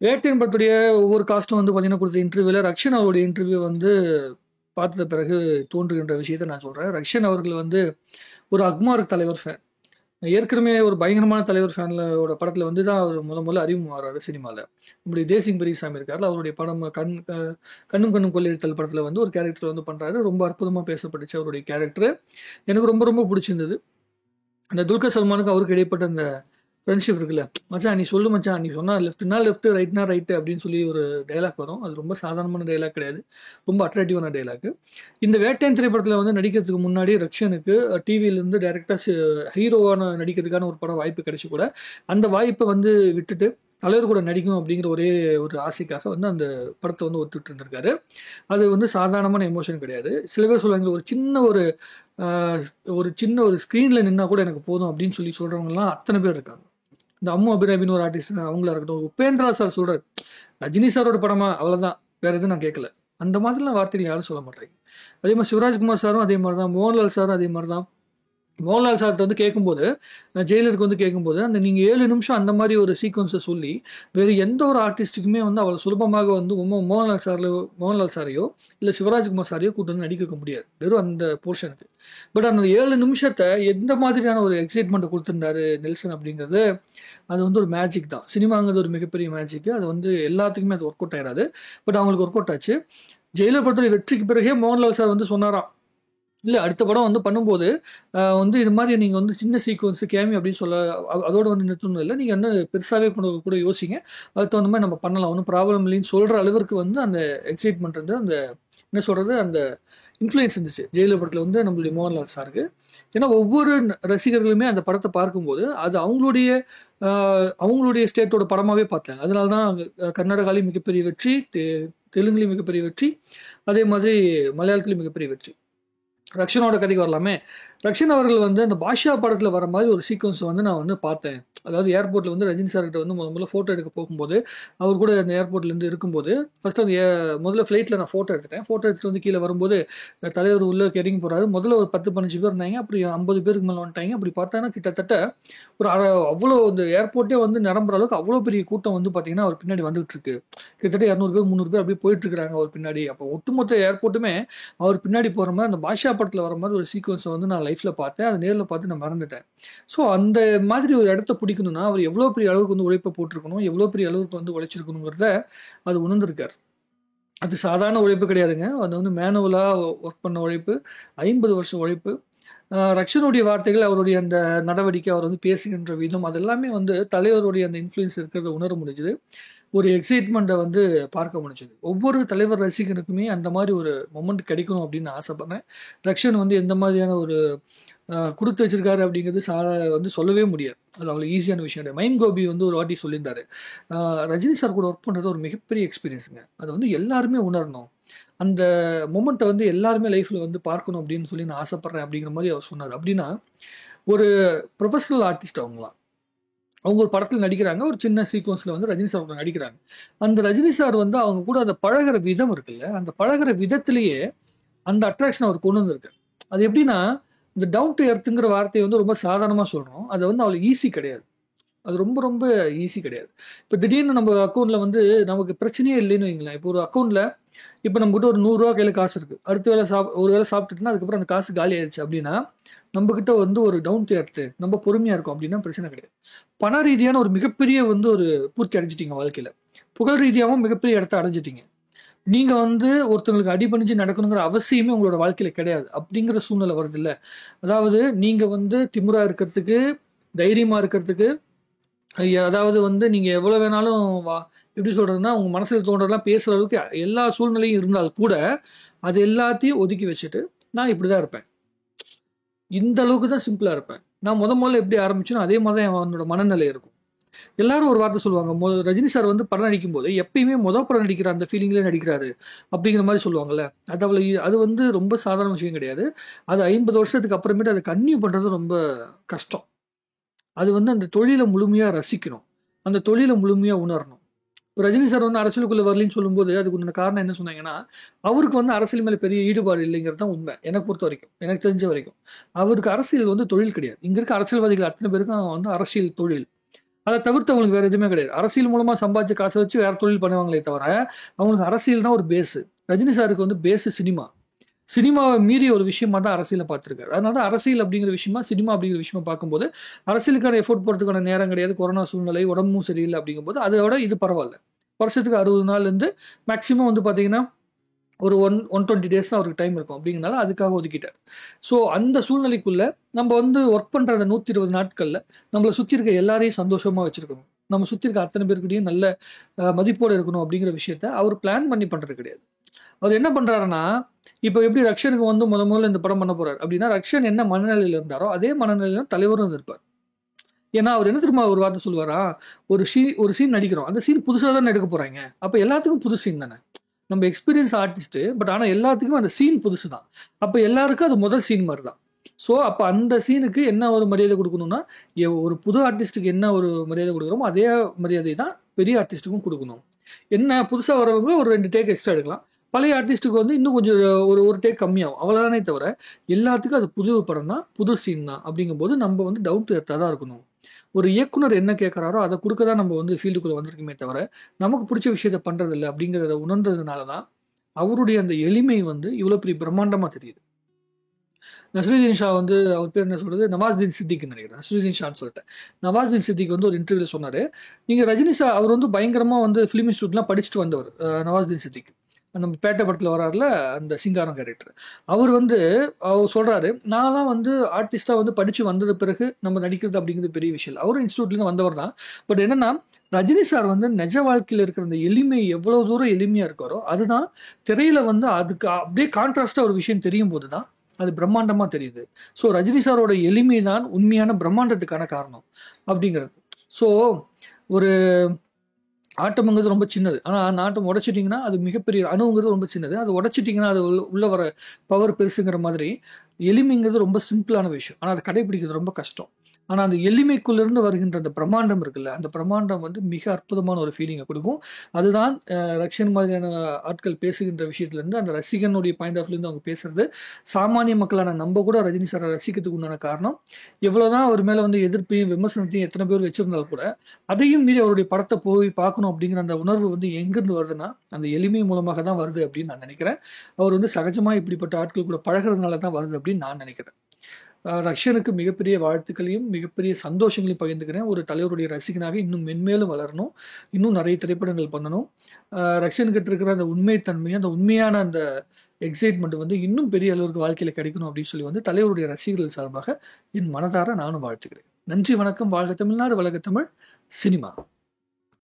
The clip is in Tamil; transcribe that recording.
வேட்டையன் படத்துடைய ஒவ்வொரு காஸ்ட்டும் வந்து பார்த்தீங்கன்னா கொடுத்த இன்டர்வியூவில் ரக்ஷன் அவருடைய இன்டர்வியூ வந்து பார்த்தத பிறகு தோன்றுகின்ற விஷயத்தை நான் சொல்கிறேன். ரக்ஷன் அவர்கள் வந்து ஒரு அக்மார்க் தலைவர் ஃபேன். ஏற்கனவே ஒரு பயங்கரமான தலைவர் ஃபேனோட படத்தில் வந்து தான் அவர் முதல்ல அறிமுகமாகிறாரு சினிமாவில். நம்முடைய தேசிங் பெரியசாமி இருக்கார்ல, அவருடைய படம் கண்ணும் கண்ணும் கொள்ளையடித்தல் படத்தில் வந்து ஒரு கேரக்டர் வந்து பண்ணுறாரு. ரொம்ப அற்புதமாக பேசப்பட்டுச்சு அவருடைய கேரக்டர். எனக்கு ரொம்ப ரொம்ப பிடிச்சிருந்தது. அந்த துல்கர் சல்மானுக்கு அவருக்கு இடைப்பட்ட அந்த ஃப்ரெண்ட்ஷிப் இருக்குல்ல, மச்சான் நீ சொல்லு மச்சான், நீ சொன்னா லெஃப்ட்னா லெஃப்ட் ரைட்னா ரைட்டு அப்படின்னு சொல்லி ஒரு டைலாக் வரும். அது ரொம்ப சாதாரணமான டைலாக் கிடையாது, ரொம்ப அட்ராக்டிவான டைலாக். இந்த வேட்டையன் திரைப்படத்தில் வந்து நடிக்கிறதுக்கு முன்னாடி ரக்ஷனுக்கு டிவியிலேருந்து டைரெக்டாக ஹீரோவான நடிக்கிறதுக்கான ஒரு படம் வாய்ப்பு கிடைச்சி கூட அந்த வாய்ப்பை வந்து விட்டுட்டு தலைவர் கூட நடிக்கணும் அப்படிங்கிற ஒரே ஒரு ஆசைக்காக வந்து அந்த படத்தை வந்து ஒத்துட்டு இருந்திருக்காரு. அது வந்து சாதாரணமான எமோஷன் கிடையாது. சில பேர் சொல்லுவாங்க ஒரு சின்ன ஒரு ஸ்க்ரீனில் நின்னா கூட எனக்கு போதும் அப்படின்னு சொல்லி சொல்கிறவங்கலாம் அத்தனை பேர் இருக்காங்க. இந்த அம்மு அபிராமின்னு ஒரு ஆர்டிஸ்ட் அவங்களா இருக்கட்டும், உபேந்திரா சார் சொல்கிறார் ரஜினி சாரோட படமா அவ்வளோதான், வேற எதுவும் நான் கேட்கல. அந்த மாதிரிலாம் வார்த்தைகள் யாரும் சொல்ல மாட்டாங்க. அதே மாதிரி சிவராஜ்குமார் சாரும் அதே மாதிரி தான், மோகன்லால் சாரும் அதே மாதிரி தான். மோகன்லால் சார்கிட்ட வந்து கேட்கும்போது, ஜெயிலருக்கு வந்து கேட்கும்போது, அந்த நீங்கள் 7 நிமிஷம் அந்த மாதிரி ஒரு சீக்வன்ஸை சொல்லி வேறு எந்த ஒரு ஆர்டிஸ்ட்டுக்குமே வந்து அவ்வளோ சுலபமாக வந்து மோகன்லால் சாரையோ இல்லை சிவராஜ்குமார் சாரையோ கூட்டு வந்து நடிக்க வைக்க முடியாது, வெறும் அந்த போர்ஷனுக்கு. பட் அந்த 7 நிமிஷத்தை எந்த மாதிரியான ஒரு எக்ஸைட்மெண்ட்டை கொடுத்துருந்தாரு நெல்சன் அப்படிங்கிறது, அது வந்து ஒரு மேஜிக் தான். சினிமாங்கிறது ஒரு மிகப்பெரிய மேஜிக்கு. அது வந்து எல்லாத்துக்குமே அது ஒர்க் அவுட் ஆயிடாது. பட் அவங்களுக்கு ஒர்க் அவுட் ஆச்சு. ஜெயிலர் படத்துடைய வெற்றிக்கு பிறகே மோகன்லால் சார் வந்து சொன்னாராம், இல்லை அடுத்த படம் வந்து பண்ணும்போது வந்து இது மாதிரி நீங்கள் வந்து சின்ன சீக்வன்ஸ் கேமி அப்படின்னு சொல்ல அதோட வந்து நிறுத்தணும் இல்லை, நீங்கள் வந்து பெருசாகவே கூட யோசிங்க, அதுக்கு தகுந்த மாதிரி நம்ம பண்ணலாம், ஒன்றும் ப்ராப்ளம் இல்லைன்னு சொல்கிற அளவிற்கு வந்து அந்த எக்ஸைட்மெண்ட் வந்து அந்த என்ன சொல்கிறது அந்த இன்ஃப்ளூயன்ஸ் இருந்துச்சு ஜெயிலர் படத்தில் வந்து நம்மளுடைய மோகன்லால் சாருக்கு. ஏன்னா ஒவ்வொரு ரசிகர்களுமே அந்த படத்தை பார்க்கும்போது அது அவங்களுடைய ஸ்டேட்டோட படமாகவே பார்த்தாங்க. அதனால தான் கர்நாடகாலையும் மிகப்பெரிய வெற்றி, தெலுங்குலையும் மிகப்பெரிய வெற்றி, அதே மாதிரி மலையாளத்துலையும் மிகப்பெரிய வெற்றி. ரக்ஷனோட கதைக்கு வரலாமே. ரக்ஷன் அவர்கள் வந்து அந்த பாஷா படத்தில் வர மாதிரி ஒரு சீக்வன்ஸ் வந்து நான் வந்து பார்த்தேன். அதாவது ஏர்போர்ட்டில் வந்து ரஜினி சார்கிட்ட வந்து முதல்ல ஃபோட்டோ எடுக்க போகும்போது, அவர் கூட அந்த ஏர்போர்ட்லேருந்து இருக்கும்போது ஃபஸ்ட்டு அந்த முதல்ல ஃப்ளைட்டில் நான் ஃபோட்டோ எடுத்துட்டேன். ஃபோட்டோ எடுத்துகிட்டு வந்து கீழே வரும்போது தலைவர் உள்ளே இறங்கி போகிறாரு. முதல்ல ஒரு 10-15 பேர் இருந்தாங்க, அப்படி 50 பேருக்கு மேலே வந்துட்டாங்க. அப்படி பார்த்தாங்கன்னா கிட்டத்தட்ட ஒரு அவ்வளோ அந்த ஏர்போர்ட்டே வந்து நிரம்புற அளவுக்கு அவ்வளோ பெரிய கூட்டம் வந்து பார்த்தீங்கன்னா அவர் பின்னாடி வந்துகிட்டு இருக்கு. கிட்டத்தட்ட 200 பேர் 300 பேர் அப்படியே போயிட்டு இருக்கிறாங்க அவர் பின்னாடி. அப்போ ஒட்டுமொத்த ஏர்போர்ட்டுமே அவர் பின்னாடி போகிற மாதிரி அந்த பாஷா படத்தில் வர மாதிரி ஒரு சீக்வன்ஸை வந்து நான் லைஃப்பில் பார்த்தேன். அதை நேரில் பார்த்து நான் மறந்துட்டேன். ஸோ அந்த மாதிரி ஒரு இடத்த பிடிக்கணும்னா அவர் எவ்வளோ பெரிய அளவுக்கு வந்து உழைப்பை போட்டிருக்கணும், எவ்வளோ பெரிய அளவுக்கு வந்து உழைச்சிருக்கணுங்கிறத அது உணர்ந்திருக்கார். அது சாதாரண உழைப்பு கிடையாதுங்க. அது வந்து மேனுவலாக ஒர்க் பண்ண உழைப்பு, 50 வருஷம் உழைப்பு. ரக்ஷனுடைய வார்த்தைகள், அவருடைய அந்த நடவடிக்கை, அவர் வந்து பேசுகின்ற விதம், அதெல்லாமே வந்து தலைவருடைய அந்த இன்ஃப்ளூயன்ஸ் இருக்கிறத உணர முடிஞ்சுது. ஒரு எக்ஸைட்மெண்ட்டை வந்து பார்க்க முடிஞ்சது. ஒவ்வொரு தலைவர் ரசிகனுக்குமே அந்த மாதிரி ஒரு மொமெண்ட் கிடைக்கணும் அப்படின்னு நான் ஆசைப்பட்றேன். ரக்ஷன் வந்து எந்த மாதிரியான ஒரு கொடுத்து வச்சிருக்காரு அப்படிங்கிறது வந்து சொல்லவே முடியாது. அது அவ்வளோ ஈஸியான விஷயம் கிடையாது. மைம் கோபி வந்து ஒரு வாட்டி சொல்லியிருந்தாரு, ரஜினி சார் கூட ஒர்க் பண்ணுறது ஒரு மிகப்பெரிய எக்ஸ்பீரியன்ஸுங்க, அதை வந்து எல்லாருமே உணரணும், அந்த மொமெண்ட்டை வந்து எல்லாருமே லைஃப்பில் வந்து பார்க்கணும் அப்படின்னு சொல்லி நான் ஆசைப்பட்றேன் அப்படிங்கிற மாதிரி அவர் சொன்னார். அப்படின்னா ஒரு ப்ரொஃபஷனல் ஆர்டிஸ்ட் அவங்க ஒரு படத்தில் நடிக்கிறாங்க, ஒரு சின்ன சீக்வன்ஸில் வந்து ரஜினி சார் கூட நடிக்கிறாங்க. அந்த ரஜினி சார் வந்து அவங்க கூட அந்த பழகிற விதம் இருக்குல்ல, அந்த பழகிற விதத்திலேயே அந்த அட்ராக்ஷன் அவர் கொண்டு வந்திருக்கு. அது எப்படின்னா, இந்த டவுன் டு எர்த்துங்கிற வார்த்தையை வந்து ரொம்ப சாதாரணமாக சொல்கிறோம், அது வந்து அவ்வளோ ஈஸி கிடையாது. அது ரொம்ப ரொம்ப ஈஸி கிடையாது. இப்போ திடீர்னு நம்ம அக்கௌண்ட்டில் வந்து நமக்கு பிரச்சனையே இல்லைன்னு வைங்களேன். இப்போ ஒரு அக்கௌண்ட்டில் இப்போ நம்மகிட்ட ஒரு 100 ரூபா கையில் காசு இருக்குது, அடுத்த வேலை ஒரு வேலை சாப்பிட்டுட்டுனா அதுக்கப்புறம் அந்த காசு காலி ஆயிடுச்சு அப்படின்னா நம்மக்கிட்ட வந்து ஒரு டவுன் டு எர்த்து, நம்ம பொறுமையாக இருக்கும் அப்படின்னா பிரச்சனை கிடையாது. பண ரீதியான ஒரு மிகப்பெரிய வந்து ஒரு பூர்த்தி அடைஞ்சிட்டிங்க வாழ்க்கையில், புகழ் ரீதியாகவும் மிகப்பெரிய இடத்த அடைஞ்சிட்டிங்க. நீங்கள் வந்து ஒருத்தவங்களுக்கு அடிபணிஞ்சு நடக்கணுங்கிற அவசியமே உங்களோட வாழ்க்கையில் கிடையாது அப்படிங்கிற சூழ்நிலை வருது இல்லை. அதாவது நீங்கள் வந்து திமுறாக இருக்கிறதுக்கு, தைரியமாக இருக்கிறதுக்கு, அதாவது வந்து நீங்கள் எவ்வளோ வேணாலும் எப்படி சொல்கிறதுனா உங்கள் மனசில் தோன்றதெல்லாம் பேசுகிற அளவுக்கு எல்லா சூழ்நிலையும் இருந்தால் கூட அது எல்லாத்தையும் ஒதுக்கி வச்சுட்டு நான் இப்படி தான் இருப்பேன், இந்த அளவுக்கு தான் சிம்பிளாக இருப்பேன், நான் முதல்ல எப்படி ஆரம்பிச்சோன்னா அதே மாதிரி தான் அவனோட மனநிலை இருக்கும். எல்லாரும் ஒரு வார்த்தை சொல்லுவாங்க, ரஜினி சார் வந்து படம் நடிக்கும் போது எப்பயுமே படம் நடிக்கிற அந்த ஃபீலிங்லேயே நடிக்கிறாரு அப்படிங்கிற மாதிரி சொல்லுவாங்கல்ல. அது வந்து ரொம்ப சாதாரண விஷயம் கிடையாது. அது 50 வருஷத்துக்கு அப்புறமேட்டு அதை கன்டினியூ பண்ணுறது ரொம்ப கஷ்டம். அது வந்து அந்த தொழிலை முழுமையாக ரசிக்கணும், அந்த தொழிலை முழுமையாக உணரணும். ரஜினி சார் வந்து அரசியலுக்குள்ளே வரலின்னு சொல்லும்போது அதுக்கு உண்டான காரணம் என்ன சொன்னாங்கன்னா, அவருக்கு வந்து அரசியல் மேலே பெரிய ஈடுபாடு இல்லைங்கிறது தான் உண்மை. எனக்கு பொறுத்த வரைக்கும், எனக்கு தெரிஞ்ச வரைக்கும் அவருக்கு அரசியல் வந்து தொழில் கிடையாது. இங்கே இருக்க அரசியல்வாதிகள் அத்தனை பேருக்கும் வந்து அரசியல் தொழில். அதை தவிர்த்து அவங்களுக்கு வேற எதுவுமே கிடையாது. அரசியல் மூலமா சம்பாதிச்ச காசை வச்சு வேற தொழில் பண்ணுவாங்களே தவிர அவங்களுக்கு அரசியல் தான் ஒரு பேஸ். ரஜினி சாருக்கு வந்து பேஸ் சினிமா. சினிமாவை மீறிய ஒரு விஷயமா தான் அரசியலை பார்த்துருக்காரு. அதனால தான் அரசியல் அப்படிங்கிற விஷயமா, சினிமா அப்படிங்கிற விஷயமா பார்க்கும்போது அரசியலுக்கான எஃபோர்ட் போகிறதுக்கான நேரம் கிடையாது. கொரோனா சூழ்நிலை, உடம்பும் சரியில்லை அப்படிங்கும்போது அதோட இது பரவாயில்ல. வருஷத்துக்கு 60 நாள்லேருந்து மேக்ஸிமம் வந்து பார்த்தீங்கன்னா ஒரு 120 டேஸ் தான் அவருக்கு டைம் இருக்கும். அப்படிங்கிறனால அதுக்காக ஒதுக்கிட்டார். ஸோ அந்த சூழ்நிலைக்குள்ள நம்ம வந்து ஒர்க் பண்ணுற அந்த 120 நாட்களில் நம்மளை சுற்றி இருக்க எல்லாரையும் சந்தோஷமாக வச்சிருக்கணும். நம்ம சுற்றி இருக்க அத்தனை பேருக்கிட்டையும் நல்ல மதிப்போடு இருக்கணும் அப்படிங்கிற விஷயத்த அவர் பிளான் பண்ணி பண்ணுறது கிடையாது. அவர் என்ன பண்ணுறாருன்னா, இப்போ எப்படி ரக்ஷனுக்கு வந்து முதல்ல இந்த படம் பண்ண போறாரு அப்படின்னா, ரக்ஷன் என்ன மனநிலையில் இருந்தாரோ அதே மனநிலையில தலைவரும் இருப்பார். ஏன்னா அவர் என்ன திரும்ப ஒரு வார்த்தை சொல்லுவாரா, ஒரு சீன் நடிக்கிறோம், அந்த சீன் புதுசாக தானே எடுக்க போறாங்க, அப்போ எல்லாத்துக்கும் புது சீன் தானே. நம்ம எக்ஸ்பீரியன்ஸ் ஆர்டிஸ்ட், பட் ஆனால் எல்லாத்துக்கும் அந்த சீன் புதுசு தான். அப்போ எல்லாருக்கும் அது முதல் சீன் மாதிரி தான். ஸோ அப்போ அந்த சீனுக்கு என்ன ஒரு மரியாதை கொடுக்கணும்னா, ஒரு புது ஆர்டிஸ்ட்டுக்கு என்ன ஒரு மரியாதை கொடுக்குறோமோ அதே மரியாதை தான் பெரிய ஆர்டிஸ்ட்டுக்கும் கொடுக்கணும். என்ன புதுசாக வரவங்க ஒரு 2 டேக் எக்ஸ்ட்ரா எடுக்கலாம், பழைய ஆர்டிஸ்ட்டுக்கு வந்து இன்னும் கொஞ்சம் ஒரு டேக் கம்மியாகும், அவ்வளோதானே தவிர எல்லாத்துக்கும் அது புது படம் தான், புது சீன் தான். அப்படிங்கும்போது நம்ம வந்து டவுன் டு எர்த்தாக தான் இருக்கணும். ஒரு இயக்குனர் என்ன கேட்குறாரோ அதை கொடுக்க தான் நம்ம வந்து ஃபீல்டுக்குள்ளே வந்திருக்குமே தவிர நமக்கு பிடிச்ச விஷயத்த பண்ணுறதில்ல அப்படிங்கிறத உணர்ந்ததுனால தான் அவருடைய அந்த எளிமை வந்து இவ்வளோ பெரிய பிரம்மாண்டமாக தெரியுது. நஸ்ருதீன் ஷா வந்து அவர் பேர் என்ன சொல்கிறது, நவாஸ்தீன் சித்திக்னு நினைக்கிறேன், நஸ்ருதீன் ஷான்னு சொல்லிட்டேன். நவாஸ்தீன் சித்திக் வந்து ஒரு இன்டர்வியூவில் சொன்னார், நீங்கள் ரஜினி சார் அவர் வந்து பயங்கரமாக வந்து ஃபிலிம் இன்ஸ்டியூட்லாம் படிச்சுட்டு வந்தவர். நவாஸ்தீன் சித்திக் நம்ம பேட்டை படத்தில் வராருல அந்த சிங்காரம் கேரக்டர், அவர் சொல்கிறாரு, நான்லாம் வந்து ஆர்டிஸ்ட்டாக வந்து படித்து வந்தது பிறகு நம்ம நடிக்கிறது அப்படிங்கிறது பெரிய விஷயம் இல்லை. அவரும் இன்ஸ்டியூட்லேருந்து வந்தவர் தான். பட் என்னென்னா ரஜினி சார் வந்து நிஜ வாழ்க்கையில் இருக்கிற அந்த எளிமை எவ்வளோ தூரம் எளிமையாக இருக்காரோ அதுதான் திரையில் வந்து அதுக்கு அப்படியே கான்ட்ராஸ்டாக ஒரு விஷயம் தெரியும் போது தான் அது பிரம்மாண்டமாக தெரியுது. ஸோ ரஜினி சாரோட எளிமை தான் உண்மையான பிரம்மாண்டத்துக்கான காரணம் அப்படிங்கிறது. ஸோ ஒரு ஆட்டம்ங்கிறது ரொம்ப சின்னது, ஆனால் ஆட்டம் உடைச்சிட்டிங்கன்னா அது மிகப்பெரிய, அணுங்கிறது ரொம்ப சின்னது, அது உடைச்சிட்டிங்கன்னா அது உள்ள வர பவர் பெருசுங்கிற மாதிரி எளிமைங்கிறது ரொம்ப சிம்பிளான விஷயம், ஆனால் அதை கடைபிடிக்கிறது ரொம்ப கஷ்டம். ஆனால் அந்த எளிமைக்குள்ளேருந்து வருகின்ற அந்த பிரம்மாண்டம் இருக்குல்ல, அந்த பிரம்மாண்டம் வந்து மிக அற்புதமான ஒரு ஃபீலிங்கை கொடுக்கும். அதுதான் ரக்ஷன் மாதிரியான ஆட்கள் பேசுகின்ற விஷயத்துலேருந்து, அந்த ரசிகனுடைய பாயிண்ட் ஆஃப் வியூலேருந்து அவங்க பேசுறது சாமானிய மக்களான நம்ம கூட ரஜினி சாரை ரசிக்கிறதுக்கு உண்டான காரணம், எவ்வளோதான் அவர் மேலே வந்து எதிர்ப்பையும் விமர்சனத்தையும் எத்தனை பேர் வச்சிருந்தாலும் கூட அதையும் மீறி அவருடைய படத்தை போய் பார்க்கணும் அப்படிங்கிற அந்த உணர்வு வந்து எங்கேருந்து வருதுன்னா அந்த எளிமை மூலமாக தான் வருது அப்படின்னு நான் நினைக்கிறேன். அவர் வந்து சகஜமாக இப்படிப்பட்ட ஆட்கள் கூட பழகிறதுனால தான் வருது அப்படின்னு நான் நினைக்கிறேன். ரக்ஷனுக்கு மிகப்பெரிய வாழ்த்துக்களையும் மிகப்பெரிய சந்தோஷங்களையும் பகிர்ந்துக்கிறேன். ஒரு தலைவருடைய ரசிகனாக இன்னும் மென்மேலும் வளரணும், இன்னும் நிறைய திரைப்படங்கள் பண்ணணும். ரக்ஷன்கிட்ட இருக்கிற அந்த உண்மைத்தன்மையும் அந்த உண்மையான அந்த எக்ஸைட்மெண்ட் வந்து இன்னும் பெரிய அளவுக்கு வாழ்க்கையில் கிடைக்கணும் அப்படின்னு சொல்லி வந்து தலைவருடைய ரசிகர்கள் சார்பாக என் மனதார நானும் வாழ்த்துக்கிறேன். நன்றி, வணக்கம். வாழ்க தமிழ்நாடு, வளர்க தமிழ் சினிமா.